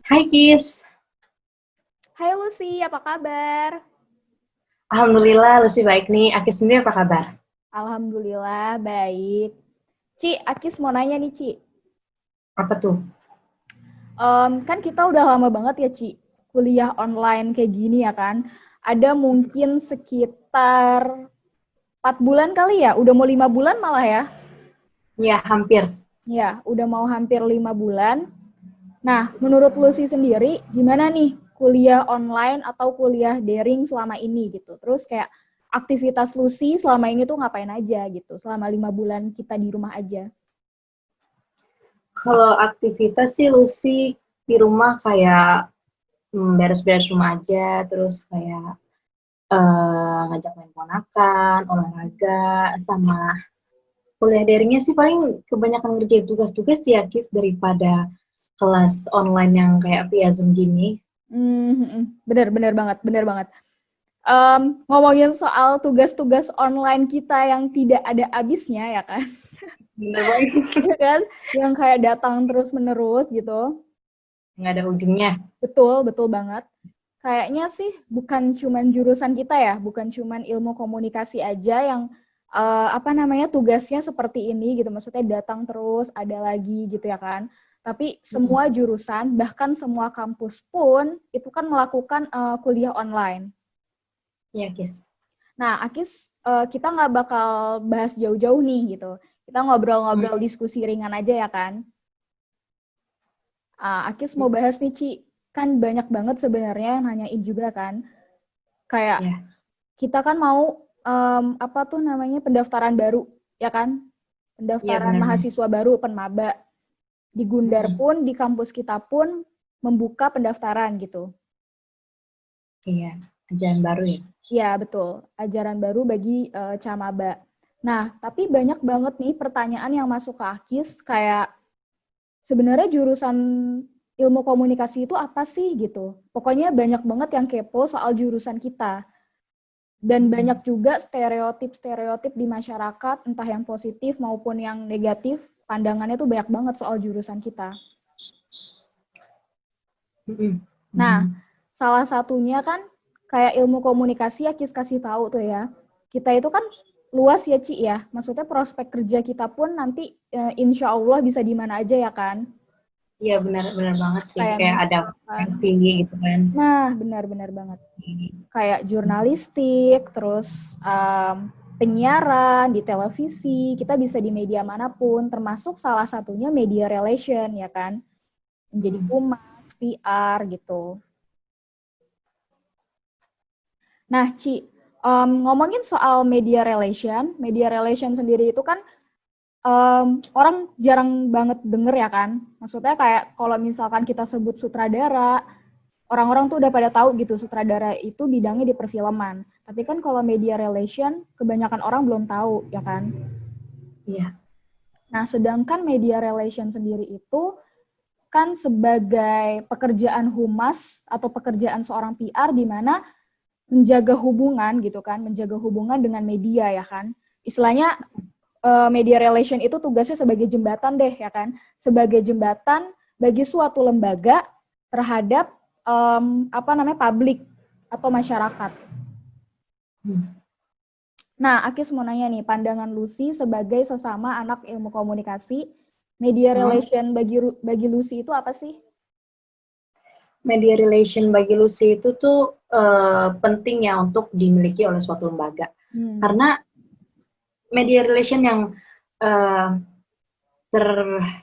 Hai Kis, Hai Lucy, apa kabar? Alhamdulillah Lucy baik nih. Akis sendiri apa kabar? Alhamdulillah, baik. Ci, Akis mau nanya nih, Ci. Apa tuh? Kan kita udah lama banget ya, Ci, kuliah online kayak gini ya kan. Ada mungkin sekitar 4 bulan kali ya, udah mau 5 bulan malah ya. Ya, hampir. Ya, udah mau hampir 5 bulan. Nah, menurut Lucy sendiri, gimana nih kuliah online atau kuliah daring selama ini gitu? Terus kayak aktivitas Lucy selama ini tuh ngapain aja gitu, selama 5 bulan kita di rumah aja. Kalau aktivitas sih Lucy di rumah kayak beres-beres rumah aja, terus kayak ngajak main ponakan, olahraga, sama kuliah daringnya sih paling kebanyakan ngerjain tugas-tugas ya Kis daripada kelas online yang kayak via Zoom gini. Bener, bener banget, bener banget. Ngomongin soal tugas-tugas online kita yang tidak ada habisnya ya kan, Bener banget. ya kan, yang kayak datang terus menerus gitu. Nggak ada ujungnya. Betul, betul banget. Kayaknya sih bukan cuman jurusan kita ya, bukan cuman ilmu komunikasi aja yang apa namanya tugasnya seperti ini gitu. Maksudnya datang terus, ada lagi gitu ya kan. Tapi semua jurusan, bahkan semua kampus pun itu kan melakukan kuliah online. Ya Kis. Nah, Akis, kita nggak bakal bahas jauh-jauh nih gitu. Kita ngobrol-ngobrol diskusi ringan aja ya kan. Akis mau bahas nih, Ci. Kan banyak banget sebenarnya yang nanyain juga kan. Kayak Ya, kita kan mau apa tuh namanya pendaftaran baru, ya kan? iya Pendaftaran benar. mahasiswa baru, penmaba. Di Gundar pun, di kampus kita pun membuka pendaftaran gitu. Iya, ajaran baru ya. Iya, betul. Ajaran baru bagi camaba. Nah, tapi banyak banget nih pertanyaan yang masuk ke Akis kayak sebenarnya jurusan ilmu komunikasi itu apa sih gitu. Pokoknya banyak banget yang kepo soal jurusan kita. Dan banyak juga stereotip-stereotip di masyarakat, entah yang positif maupun yang negatif, pandangannya tuh banyak banget soal jurusan kita. Nah, salah satunya kan kayak ilmu komunikasi ya Kis kasih tahu tuh ya. Kita itu kan luas ya Ci ya. Maksudnya prospek kerja kita pun nanti insya Allah bisa di mana aja ya kan. Iya benar-benar banget sih, Kayak kayak ada misalkan, yang tinggi gitu kan. nah benar-benar banget. Kayak jurnalistik, terus penyiaran di televisi, kita bisa di media manapun, termasuk salah satunya media relation ya kan. Menjadi humas, PR gitu. Nah, Ci, ngomongin soal media relation sendiri itu kan orang jarang banget denger ya kan. Maksudnya kayak kalau misalkan kita sebut sutradara, orang-orang tuh udah pada tahu gitu sutradara itu bidangnya di perfilman. Tapi kan kalau media relation, kebanyakan orang belum tahu ya kan. Iya. Nah, sedangkan media relation sendiri itu kan sebagai pekerjaan humas atau pekerjaan seorang PR di mana menjaga hubungan gitu kan, menjaga hubungan dengan media ya kan. Istilahnya media relation itu tugasnya sebagai jembatan deh ya kan, sebagai jembatan bagi suatu lembaga terhadap apa namanya publik atau masyarakat. Nah, Akis mau nanya nih, pandangan Lucy sebagai sesama anak ilmu komunikasi, media relation bagi Lucy itu apa sih? Media relation bagi Lucy itu tuh penting ya untuk dimiliki oleh suatu lembaga. Karena media relation yang uh,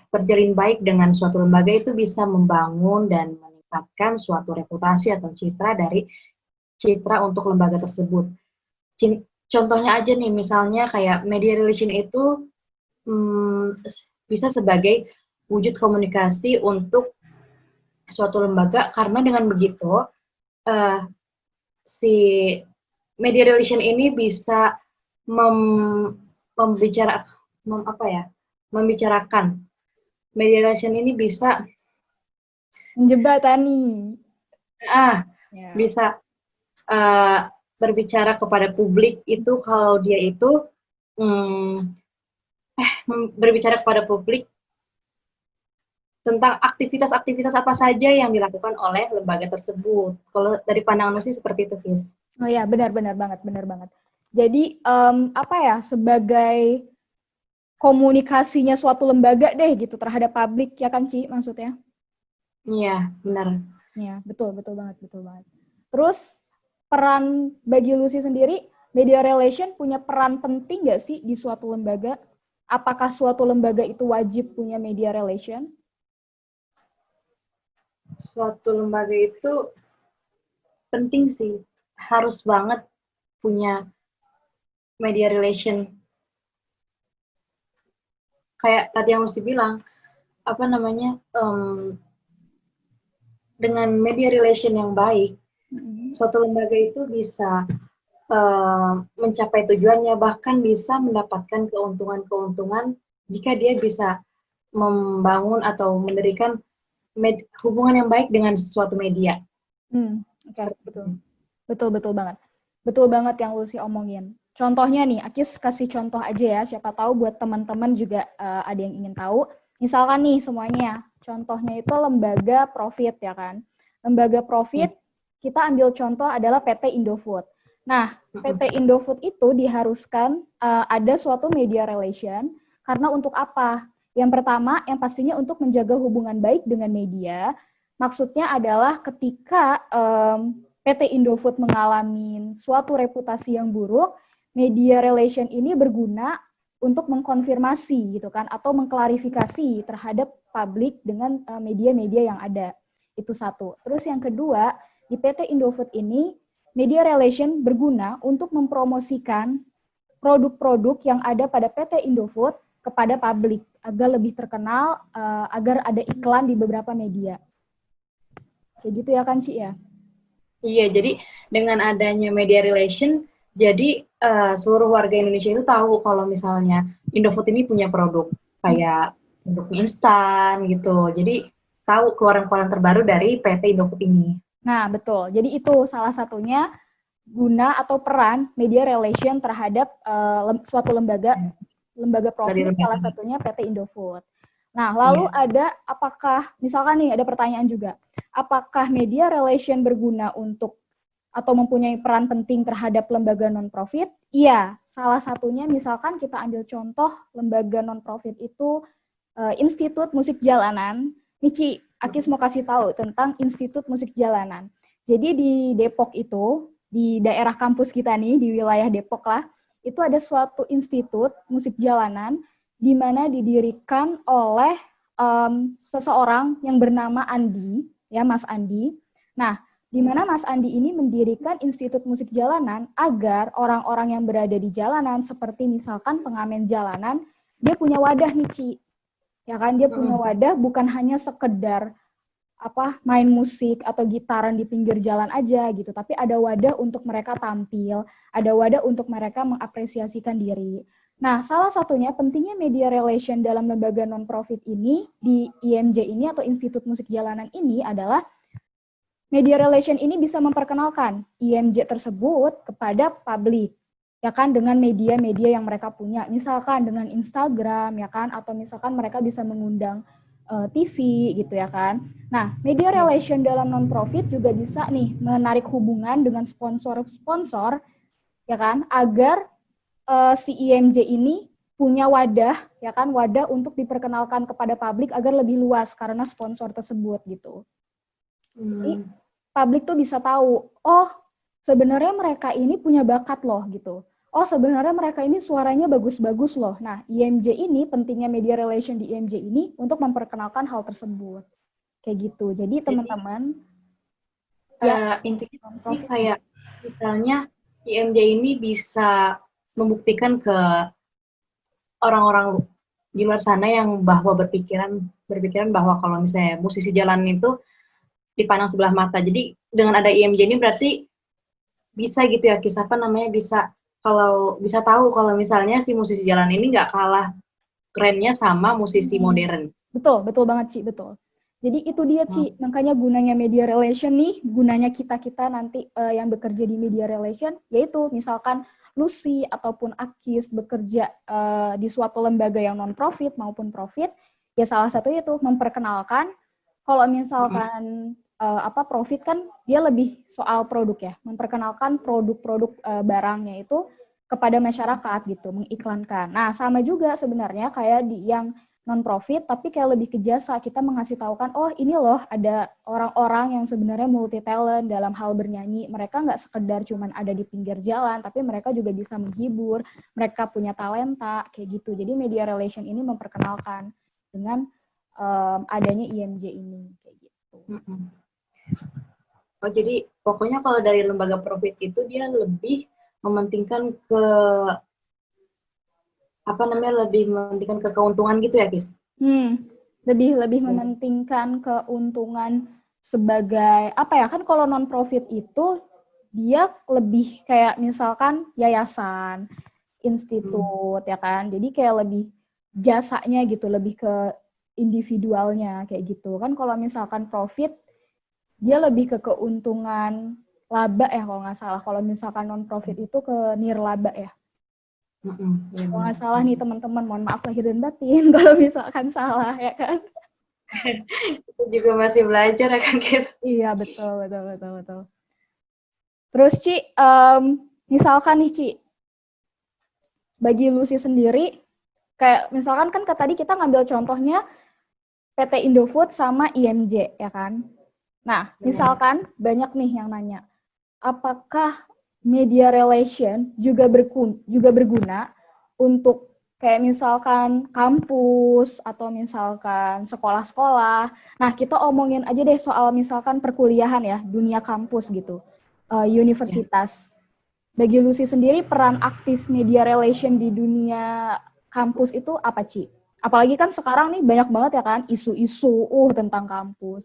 terjalin baik dengan suatu lembaga itu bisa membangun dan meningkatkan suatu reputasi atau citra untuk lembaga tersebut. Contohnya aja nih, misalnya kayak media relation itu bisa sebagai wujud komunikasi untuk suatu lembaga, karena dengan begitu si media relation ini bisa membicarakan. Media relation ini bisa Menjembatani. Ya. bisa berbicara kepada publik itu kalau dia itu berbicara kepada publik tentang aktivitas-aktivitas apa saja yang dilakukan oleh lembaga tersebut. Kalau dari pandangan Lucy seperti itu, Fis. Oh ya, benar banget, benar banget. Jadi apa ya, sebagai komunikasinya suatu lembaga deh gitu terhadap publik ya kan Ci maksudnya? Iya, benar. Iya, betul banget, betul banget. Terus peran bagi Lucy sendiri, media relation punya peran penting nggak sih di suatu lembaga? Apakah suatu lembaga itu wajib punya media relation? Suatu lembaga itu penting sih, harus banget punya media relation. Kayak tadi yang Lucy bilang, apa namanya, dengan media relation yang baik, suatu lembaga itu bisa mencapai tujuannya, bahkan bisa mendapatkan keuntungan-keuntungan jika dia bisa membangun atau mendirikan hubungan yang baik dengan suatu media. Oke, betul banget. Betul banget yang Lucy omongin. Contohnya nih, Akis kasih contoh aja ya, siapa tahu buat teman-teman juga ada yang ingin tahu. Misalkan nih semuanya, contohnya itu lembaga profit ya kan. Lembaga profit, kita ambil contoh adalah PT Indofood. Nah, PT Indofood itu diharuskan ada suatu media relation, karena untuk apa? Yang pertama, yang pastinya untuk menjaga hubungan baik dengan media. Maksudnya adalah ketika PT Indofood mengalami suatu reputasi yang buruk, media relation ini berguna untuk mengkonfirmasi gitu kan, atau mengklarifikasi terhadap publik dengan media-media yang ada. Itu satu. Terus yang kedua, di PT Indofood ini media relation berguna untuk mempromosikan produk-produk yang ada pada PT Indofood kepada publik agar lebih terkenal, agar ada iklan di beberapa media. Kayak gitu ya kan, Ci ya? Iya, jadi dengan adanya media relation, jadi seluruh warga Indonesia itu tahu kalau misalnya Indofood ini punya produk kayak produk mie instan gitu. Jadi tahu keluaran-keluaran terbaru dari PT Indofood ini. Nah, betul. Jadi itu salah satunya guna atau peran media relation terhadap suatu lembaga profit, salah satunya PT Indofood. Nah, lalu ada apakah, misalkan nih ada pertanyaan juga, apakah media relation berguna untuk atau mempunyai peran penting terhadap lembaga non-profit? Iya, salah satunya misalkan kita ambil contoh lembaga non-profit itu Institut Musik Jalanan. Nici, Akis mau kasih tahu tentang Institut Musik Jalanan. Jadi di Depok itu, di daerah kampus kita nih, di wilayah Depok lah, itu ada suatu institut musik jalanan di mana didirikan oleh seseorang yang bernama Andi, ya Mas Andi. Nah, di mana Mas Andi ini mendirikan institut musik jalanan agar orang-orang yang berada di jalanan, seperti misalkan pengamen jalanan, dia punya wadah nih, Ci. Ya kan, dia punya wadah bukan hanya sekedar main musik atau gitaran di pinggir jalan aja gitu, tapi ada wadah untuk mereka tampil, ada wadah untuk mereka mengapresiasikan diri. Nah, salah satunya pentingnya media relation dalam lembaga non-profit ini, di IMJ ini atau Institut Musik Jalanan ini adalah media relation ini bisa memperkenalkan IMJ tersebut kepada publik, ya kan, dengan media-media yang mereka punya, misalkan dengan Instagram, ya kan, atau misalkan mereka bisa mengundang TV gitu ya kan. Nah, media relation dalam non-profit juga bisa nih menarik hubungan dengan sponsor-sponsor, ya kan, agar si IMJ ini punya wadah, ya kan, wadah untuk diperkenalkan kepada publik agar lebih luas karena sponsor tersebut gitu. Jadi publik tuh bisa tahu, oh sebenarnya mereka ini punya bakat loh gitu. Oh sebenarnya mereka ini suaranya bagus-bagus loh. Nah, IMJ ini, pentingnya media relation di IMJ ini untuk memperkenalkan hal tersebut. Kayak gitu. Jadi teman-teman, intinya ini kayak misalnya IMJ ini bisa membuktikan ke orang-orang di luar sana yang bahwa berpikiran bahwa kalau misalnya musisi jalanan itu dipandang sebelah mata. Jadi dengan ada IMJ ini berarti bisa gitu ya, bisa tahu kalau misalnya si musisi jalan ini nggak kalah kerennya sama musisi modern. Betul banget, Ci, betul. Jadi itu dia, Ci, makanya gunanya media relation nih, gunanya kita nanti yang bekerja di media relation, yaitu misalkan Lucy ataupun Akis bekerja di suatu lembaga yang non-profit maupun profit, Ya salah satu itu memperkenalkan. Kalau Mm-mm. misalkan profit kan dia lebih soal produk ya, memperkenalkan produk-produk barangnya itu kepada masyarakat gitu, mengiklankan. Nah, sama juga sebenarnya kayak di yang non-profit, tapi kayak lebih ke jasa. Kita mengasih tahu kan, oh ini loh ada orang-orang yang sebenarnya multi talent dalam hal bernyanyi. Mereka nggak sekedar cuman ada di pinggir jalan, tapi mereka juga bisa menghibur, mereka punya talenta, kayak gitu. Jadi media relation ini memperkenalkan dengan adanya IMJ ini, kayak gitu. Mm-mm. Oh, jadi pokoknya kalau dari lembaga profit itu dia lebih mementingkan ke lebih mementingkan ke keuntungan gitu ya, Kis? Lebih mementingkan keuntungan sebagai apa ya, kan kalau non profit itu dia lebih kayak misalkan yayasan, institut ya kan. Jadi kayak lebih jasanya gitu, lebih ke individualnya kayak gitu. Kan kalau misalkan profit dia lebih ke keuntungan laba ya kalau nggak salah. Kalau misalkan non profit itu ke nirlaba ya. Ya, Kalau benar. nggak salah nih teman-teman, mohon maaf lahir dan batin kalau misalkan salah ya kan. Kita juga masih belajar ya kan, Kis? Iya betul. Terus Ci, misalkan nih Ci, bagi Lucy sendiri, kayak misalkan kan tadi kita ngambil contohnya PT Indofood sama IMJ ya kan. Nah, misalkan banyak nih yang nanya, apakah media relation juga berguna untuk kayak misalkan kampus atau misalkan sekolah-sekolah. Nah, kita omongin aja deh soal misalkan perkuliahan ya, dunia kampus gitu, universitas. Bagi Lucy sendiri, peran aktif media relation di dunia kampus itu apa, Ci? Apalagi kan sekarang nih banyak banget ya kan isu-isu tentang kampus.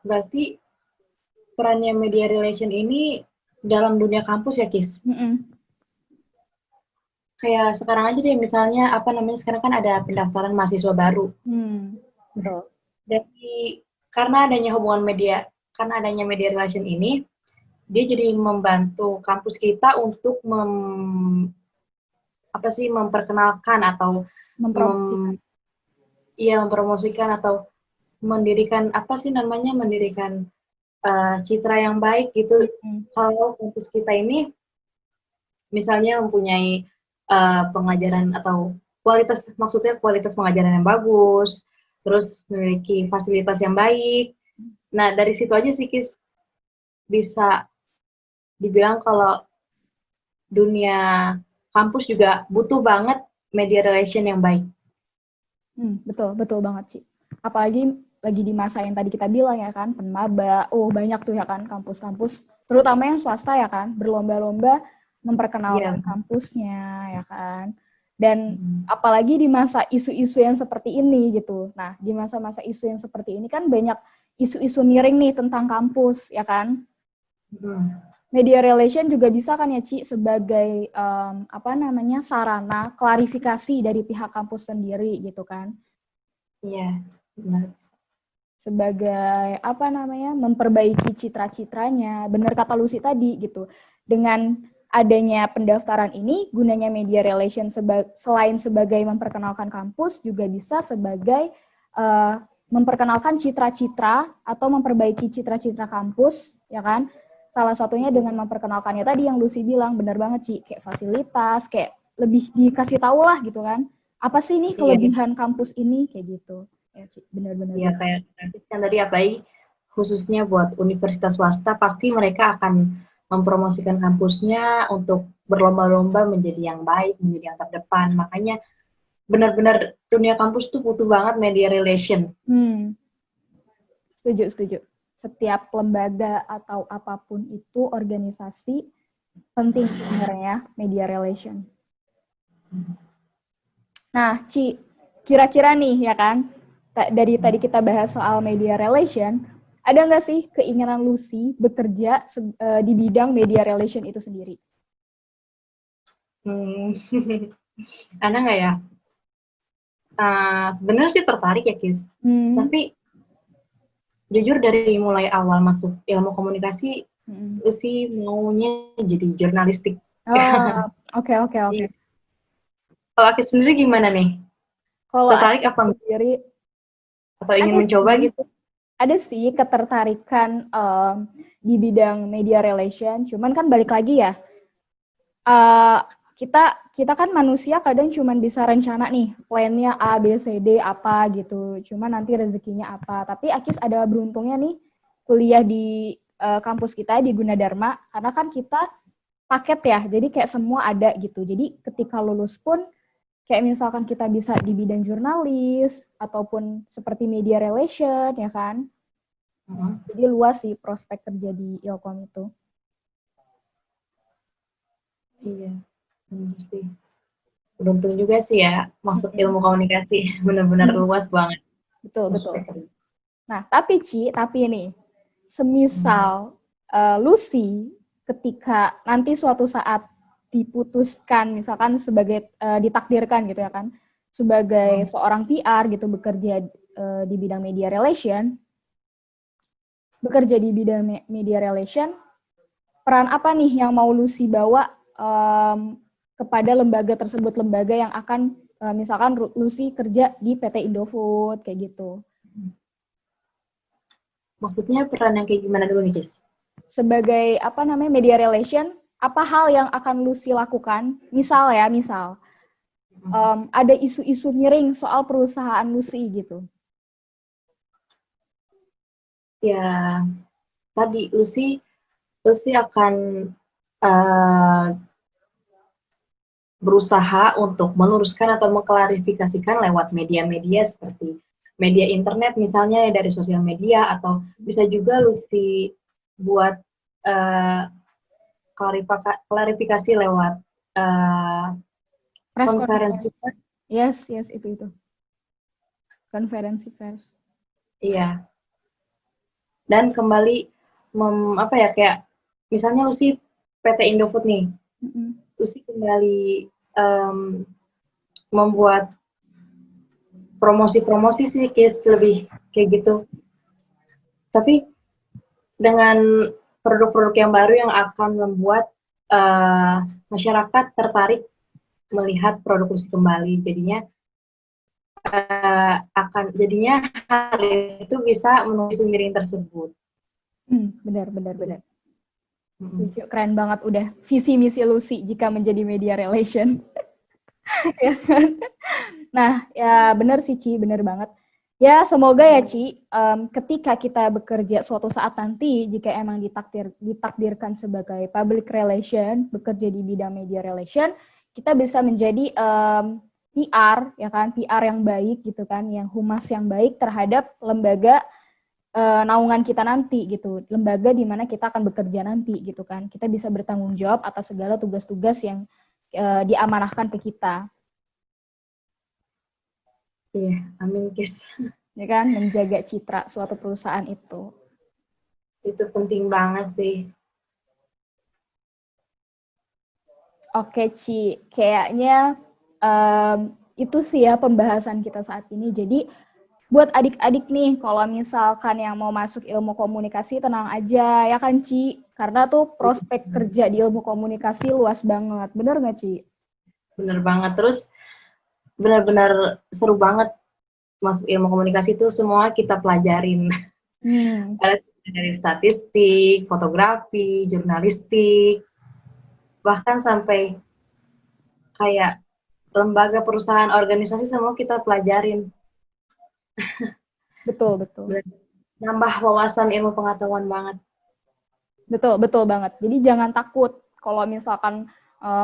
Berarti perannya media relation ini dalam dunia kampus ya, Kis? Kayak sekarang aja deh, misalnya sekarang kan ada pendaftaran mahasiswa baru. Betul. Jadi karena adanya media relation ini, dia jadi membantu kampus kita untuk memperkenalkan atau mempromosikan atau mendirikan citra yang baik gitu. Kalau kampus kita ini misalnya mempunyai pengajaran atau kualitas pengajaran yang bagus, terus memiliki fasilitas yang baik. Nah, dari situ aja sih Kis bisa dibilang kalau dunia kampus juga butuh banget media relation yang baik. Betul banget sih. Apalagi lagi di masa yang tadi kita bilang ya kan, penmaba, banyak tuh ya kan kampus-kampus, terutama yang swasta ya kan, berlomba-lomba memperkenalkan kampusnya ya kan. Dan apalagi di masa isu-isu yang seperti ini gitu. Nah, di masa-masa isu yang seperti ini kan banyak isu-isu miring nih tentang kampus ya kan. Media relation juga bisa kan ya Ci sebagai sarana klarifikasi dari pihak kampus sendiri gitu kan. Iya, benar. Sebagai memperbaiki citra-citranya. Benar kata Lucy tadi gitu. Dengan adanya pendaftaran ini gunanya media relation selain sebagai memperkenalkan kampus juga bisa sebagai memperkenalkan citra-citra atau memperbaiki citra-citra kampus ya kan. Salah satunya dengan memperkenalkannya tadi yang Lucy bilang, benar banget Ci, kayak fasilitas, kayak lebih dikasih tahu lah gitu kan. Apa sih nih kelebihan kampus ini, kayak gitu. Ya Ci, benar-benar. Iya, kayak kan tadi khususnya buat universitas swasta, pasti mereka akan mempromosikan kampusnya untuk berlomba-lomba menjadi yang baik, menjadi yang terdepan. Makanya benar-benar dunia kampus tuh butuh banget media relation. Setuju. Setiap lembaga atau apapun itu organisasi penting sebenarnya media relation. Nah, Ci, kira-kira nih ya kan, dari tadi kita bahas soal media relation, ada nggak sih keinginan Lucy bekerja di bidang media relation itu sendiri? Ada nggak ya? Sebenarnya sih tertarik ya, Kis. Tapi jujur dari mulai awal masuk ilmu komunikasi, sih maunya jadi jurnalistik. Oke. Kalau Kis sendiri gimana nih? Kalau Tertarik apa enggak? sendiri Atau ingin ada mencoba sih, gitu? ada sih ketertarikan di bidang media relation, cuman kan balik lagi ya, uh, kita kan manusia kadang cuman bisa rencana nih, plannya A, B, C, D apa gitu, cuman nanti rezekinya apa. Tapi Akis ada beruntungnya nih kuliah di kampus kita di Gunadarma, karena kan kita paket ya, jadi kayak semua ada gitu. Jadi ketika lulus pun kayak misalkan kita bisa di bidang jurnalis ataupun seperti media relation ya kan. Jadi luas sih prospek kerja di Ilkom itu. Iya, benar sih. Beruntung juga sih ya masuk ilmu komunikasi, benar-benar luas banget. Betul, betul. Nah, tapi nih, semisal Lucy ketika nanti suatu saat diputuskan, misalkan sebagai ditakdirkan gitu ya kan, sebagai seorang PR gitu bekerja di bidang media relation, peran apa nih yang mau Lucy bawa kepada lembaga tersebut, lembaga yang akan misalkan Lucy kerja di PT Indofood kayak gitu. Maksudnya peran yang kayak gimana dulu nih, Jess? Sebagai media relation, apa hal yang akan Lucy lakukan? Misal ada isu-isu miring soal perusahaan Lucy gitu. Ya, tadi Lucy akan berusaha untuk meluruskan atau mengklarifikasikan lewat media-media seperti media internet misalnya dari sosial media, atau bisa juga Lucy buat klarifikasi lewat konferensi pers. Yes, itu. Konferensi pers. Iya. Dan kembali kayak misalnya Lucy PT Indofood nih. Lucy kembali membuat promosi sih lebih kayak gitu. Tapi dengan produk-produk yang baru yang akan membuat masyarakat tertarik melihat produk Lucy kembali. Jadinya hal itu bisa menulis miring tersebut. Benar. Setuju, keren banget udah visi misi Lucy jika menjadi media relation. Nah, ya benar sih Ci, benar banget. Ya semoga ya Ci, ketika kita bekerja suatu saat nanti, jika emang ditakdirkan sebagai public relation, bekerja di bidang media relation, kita bisa menjadi PR, ya kan, PR yang baik gitu kan, yang humas yang baik terhadap lembaga naungan kita nanti gitu, lembaga di mana kita akan bekerja nanti gitu kan, kita bisa bertanggung jawab atas segala tugas-tugas yang diamanahkan ke kita. Iya, amin guys. Ya kan, menjaga citra suatu perusahaan itu. Itu penting banget sih. Oke Ci, kayaknya itu sih ya pembahasan kita saat ini. Jadi buat adik-adik nih, kalau misalkan yang mau masuk ilmu komunikasi, tenang aja ya kan Ci, karena tuh prospek kerja di ilmu komunikasi luas banget, bener nggak Ci? Bener banget, terus benar-benar seru banget masuk ilmu komunikasi itu, semua kita pelajarin. Dari statistik, fotografi, jurnalistik, bahkan sampai kayak lembaga, perusahaan, organisasi, semua kita pelajarin. Betul. Nambah wawasan ilmu pengetahuan banget. Betul banget. Jadi jangan takut kalau misalkan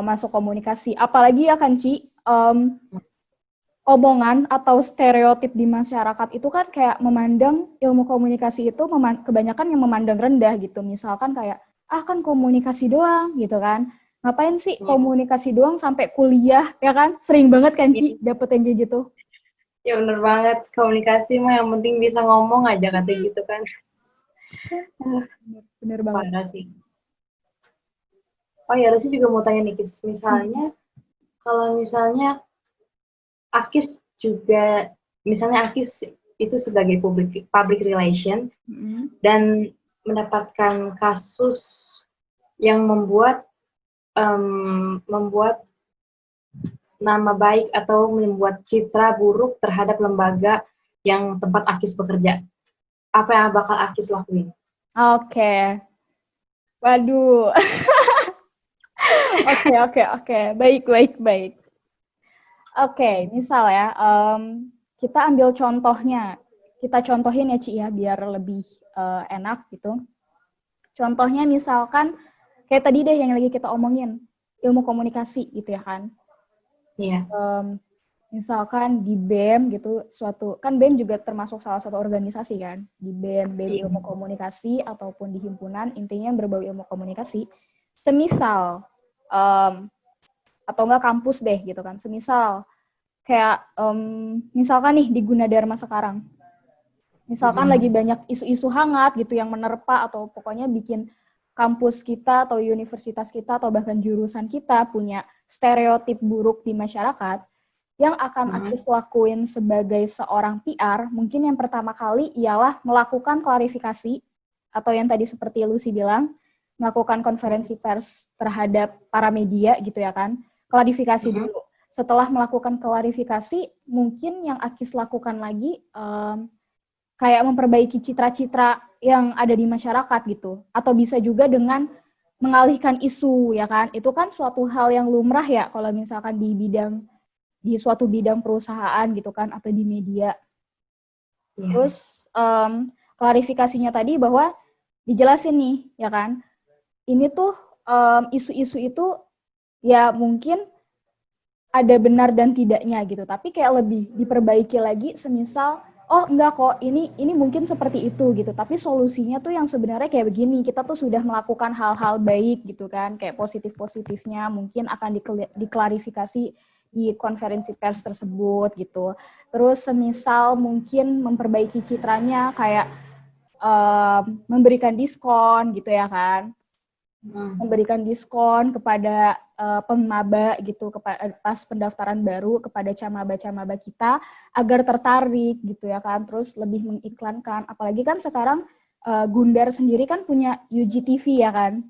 masuk komunikasi. Apalagi ya kan Ci, omongan atau stereotip di masyarakat itu kan kayak memandang ilmu komunikasi itu kebanyakan yang memandang rendah gitu. Misalkan kayak, kan komunikasi doang gitu kan. Ngapain sih komunikasi doang sampai kuliah, ya kan? Sering banget kan Ci dapet yang kayak gitu. Ya bener banget, komunikasi mah yang penting bisa ngomong aja katanya gitu kan. Bener banget. Parah sih. Oh ya, Rosi juga mau tanya nih, misalnya kalau misalnya Akis juga, misalnya Akis itu sebagai public relation dan mendapatkan kasus yang membuat nama baik atau membuat citra buruk terhadap lembaga yang tempat Akis bekerja? Apa yang bakal Akis lakuin? Oke. Waduh. Oke. Baik. Oke, misal ya, kita ambil contohnya. Kita contohin ya, Ci, ya, biar lebih enak gitu. Contohnya misalkan, kayak tadi deh yang lagi kita omongin, ilmu komunikasi gitu ya kan. Iya. Misalkan di BEM gitu, kan BEM juga termasuk salah satu organisasi kan. Di BEM ilmu komunikasi, ataupun di himpunan, intinya berbau ilmu komunikasi. Semisal, atau enggak kampus deh gitu kan. Semisal kayak misalkan nih di Gunadarma sekarang. Misalkan lagi banyak isu-isu hangat gitu yang menerpa atau pokoknya bikin kampus kita atau universitas kita atau bahkan jurusan kita punya stereotip buruk di masyarakat, yang akan Akis lakuin sebagai seorang PR, mungkin yang pertama kali ialah melakukan klarifikasi atau yang tadi seperti Lucy bilang, melakukan konferensi pers terhadap para media gitu ya kan. Klarifikasi dulu. Setelah melakukan klarifikasi, mungkin yang Akis lakukan lagi kayak memperbaiki citra-citra yang ada di masyarakat gitu. Atau bisa juga dengan mengalihkan isu ya kan. Itu kan suatu hal yang lumrah ya kalau misalkan di suatu bidang perusahaan gitu kan atau di media. Terus klarifikasinya tadi bahwa dijelasin nih ya kan. Ini tuh isu-isu itu ya mungkin ada benar dan tidaknya gitu, tapi kayak lebih diperbaiki lagi semisal oh enggak kok ini mungkin seperti itu gitu, tapi solusinya tuh yang sebenarnya kayak begini, kita tuh sudah melakukan hal-hal baik gitu kan, kayak positif-positifnya mungkin akan diklarifikasi di konferensi pers tersebut gitu. Terus semisal mungkin memperbaiki citranya kayak memberikan diskon gitu ya kan, memberikan diskon kepada pemaba gitu pas pendaftaran baru kepada camaba-camaba kita agar tertarik gitu ya kan, terus lebih mengiklankan, apalagi kan sekarang Gundar sendiri kan punya UGTV ya kan.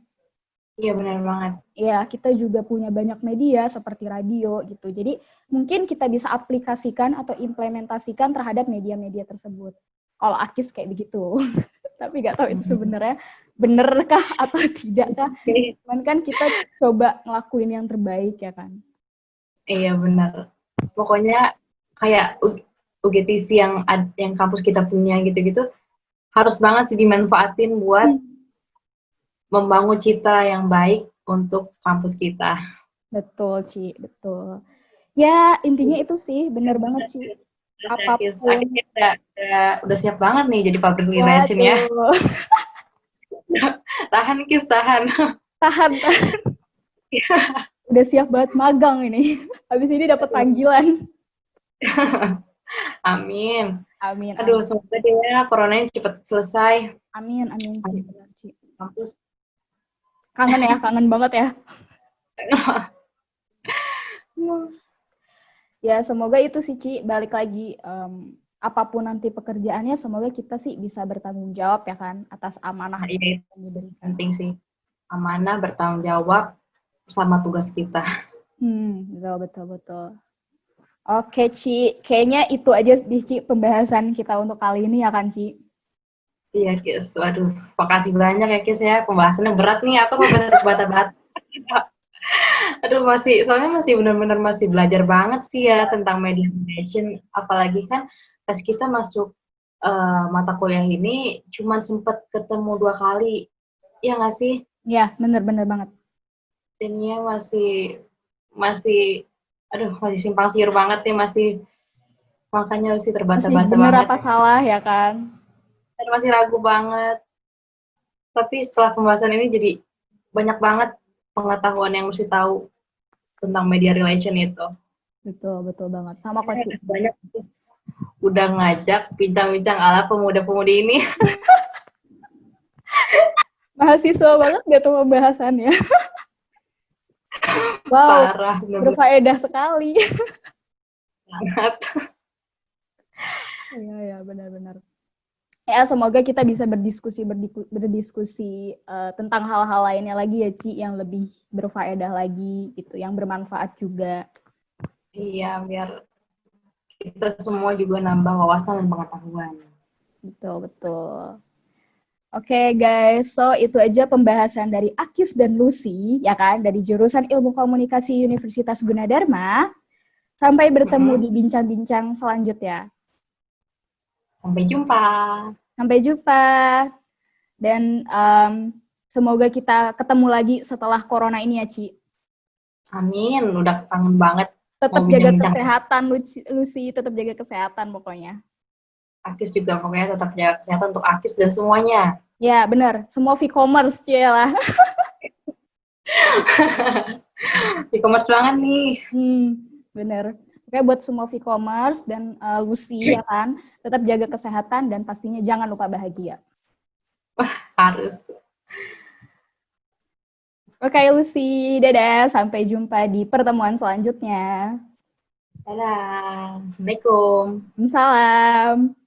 Iya benar banget. Ya, kita juga punya banyak media seperti radio gitu. Jadi mungkin kita bisa aplikasikan atau implementasikan terhadap media-media tersebut. Kalau Akis kayak begitu. Tapi nggak tahu itu sebenarnya benerkah atau tidakkah. Cuman kan kita coba ngelakuin yang terbaik ya kan. Iya benar. Pokoknya kayak UGTV yang kampus kita punya gitu-gitu harus banget sih dimanfaatin buat membangun citra yang baik untuk kampus kita. Betul, Ci, betul. Ya, intinya itu sih, bener banget, Ci. Apapun. Akhirnya udah siap banget nih jadi public relation ya. Tahan Kis, tahan. Tahan. Udah siap banget magang ini. Habis ini dapat panggilan. Amin. Amin. Aduh, semoga deh ya coronanya cepet selesai. Amin. Ci. Kampus. Kangen banget ya. Ya, semoga itu sih, Ci. Balik lagi, apapun nanti pekerjaannya, semoga kita sih bisa bertanggung jawab ya kan, atas amanah yang diberikan. Penting sih. Amanah, bertanggung jawab sama tugas kita. Betul. Oke, Ci. Kayaknya itu aja di Ci pembahasan kita untuk kali ini ya kan, Ci? Iya, Kis. Waduh, makasih banyak ya, Kis ya. Pembahasannya berat nih, aku sampai terbata-bata. Aduh, soalnya masih benar-benar masih belajar banget sih ya tentang media relation. Apalagi kan pas kita masuk mata kuliah ini cuma sempat ketemu 2 kali. Iya nggak sih? Iya, benar banget. Jadinya masih simpang siur banget nih, makanya masih terbata-bata banget. Bener apa salah ya kan? Dan masih ragu banget. Tapi setelah pembahasan ini jadi banyak banget pengetahuan yang mesti tahu tentang media relation itu. Betul banget. Sama kok, Ci. Banyak udah ngajak bincang-bincang ala pemuda-pemudi ini. Mahasiswa banget gak tuh pembahasannya? Wow, parah, berfaedah sekali. Sangat. Iya, benar. Ya, semoga kita bisa berdiskusi tentang hal-hal lainnya lagi ya, Ci, yang lebih berfaedah lagi gitu, yang bermanfaat juga. Iya, biar kita semua juga nambah wawasan dan pengetahuan. Betul, betul. Oke guys, so itu aja pembahasan dari Akis dan Lucy, ya kan, dari jurusan Ilmu Komunikasi Universitas Gunadarma. Sampai bertemu di bincang-bincang selanjutnya. Sampai jumpa. Sampai jumpa. Dan semoga kita ketemu lagi setelah corona ini ya, Ci. Amin, udah kangen banget. Tetap mau jaga bincang-bincang. kesehatan, Lucy. Tetap jaga kesehatan pokoknya. Akis juga pokoknya tetap jaga kesehatan untuk Akis dan semuanya. Ya, benar. Semua e-commerce, lah. E-commerce banget nih. Bener. Oke, buat semua e-commerce dan Lucy, ya kan, tetap jaga kesehatan dan pastinya jangan lupa bahagia. Harus. Oke, Lucy. Dadah. Sampai jumpa di pertemuan selanjutnya. Dadah. Assalamualaikum. Salam.